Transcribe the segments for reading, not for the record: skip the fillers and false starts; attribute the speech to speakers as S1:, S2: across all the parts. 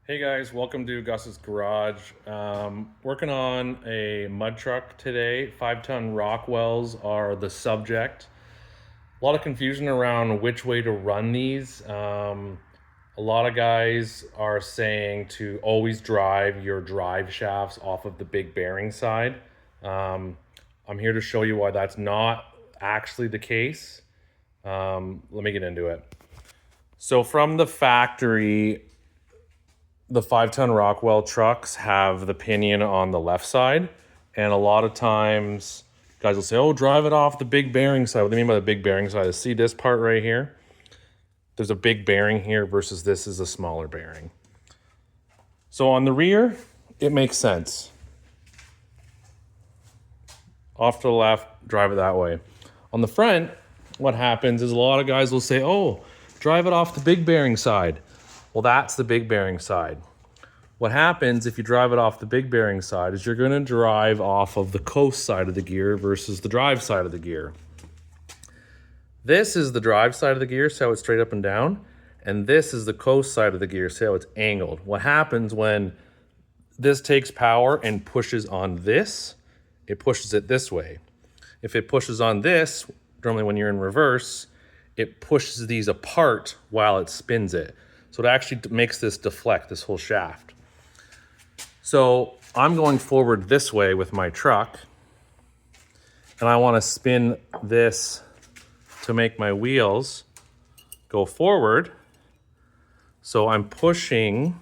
S1: Hey guys, welcome to Gus's Garage. Working on a mud truck today. 5-ton Rockwells are the subject. A lot of confusion around which way to run these. A lot of guys are saying to always drive your drive shafts off of the big bearing side. I'm here to show you why that's not actually the case. Let me get into it. So from the factory, the 5-ton Rockwell trucks have the pinion on the left side, and a lot of times guys will say, oh, drive it off the big bearing side. What do they mean by the big bearing side? See this part right here? There's a big bearing here versus this is a smaller bearing. So on the rear, it makes sense. Off to the left, drive it that way. On the front, what happens is a lot of guys will say, oh, drive it off the big bearing side. Well, that's the big bearing side. What happens if you drive it off the big bearing side is you're going to drive off of the coast side of the gear versus the drive side of the gear. This is the drive side of the gear, so it's straight up and down. And this is the coast side of the gear, so it's angled. What happens when this takes power and pushes on this, it pushes it this way. If it pushes on this, normally when you're in reverse, it pushes these apart while it spins it. So it actually makes this deflect, this whole shaft. So I'm going forward this way with my truck, and I want to spin this to make my wheels go forward. So I'm pushing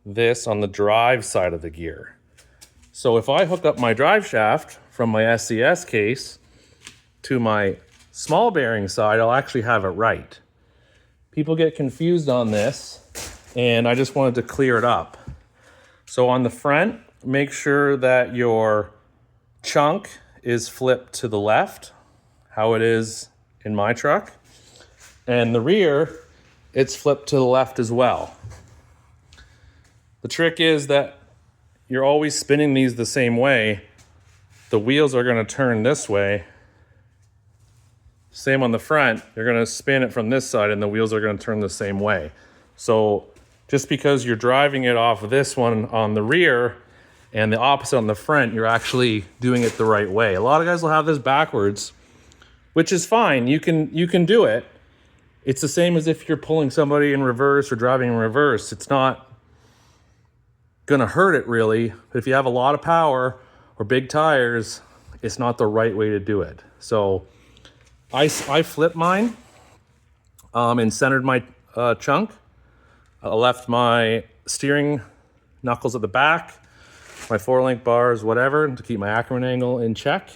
S1: this on the drive side of the gear. So if I hook up my drive shaft from my SCS case to my small bearing side, I'll actually have it right. People get confused on this, and I just wanted to clear it up. So on the front, make sure that your chunk is flipped to the left, how it is in my truck. And the rear, it's flipped to the left as well. The trick is that you're always spinning these the same way. The wheels are going to turn this way. Same on the front, you're gonna spin it from this side and the wheels are gonna turn the same way. So just because you're driving it off of this one on the rear and the opposite on the front, you're actually doing it the right way. A lot of guys will have this backwards, which is fine. You can do it. It's the same as if you're pulling somebody in reverse or driving in reverse. It's not gonna hurt it really, but if you have a lot of power or big tires, it's not the right way to do it. So I flipped mine and centered my chunk. I left my steering knuckles at the back, my 4-link bars, whatever, to keep my Ackerman angle in check.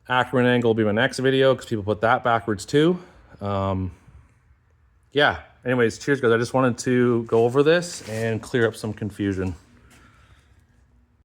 S1: Ackerman angle will be my next video because people put that backwards too. Yeah, anyways, cheers guys. I just wanted to go over this and clear up some confusion.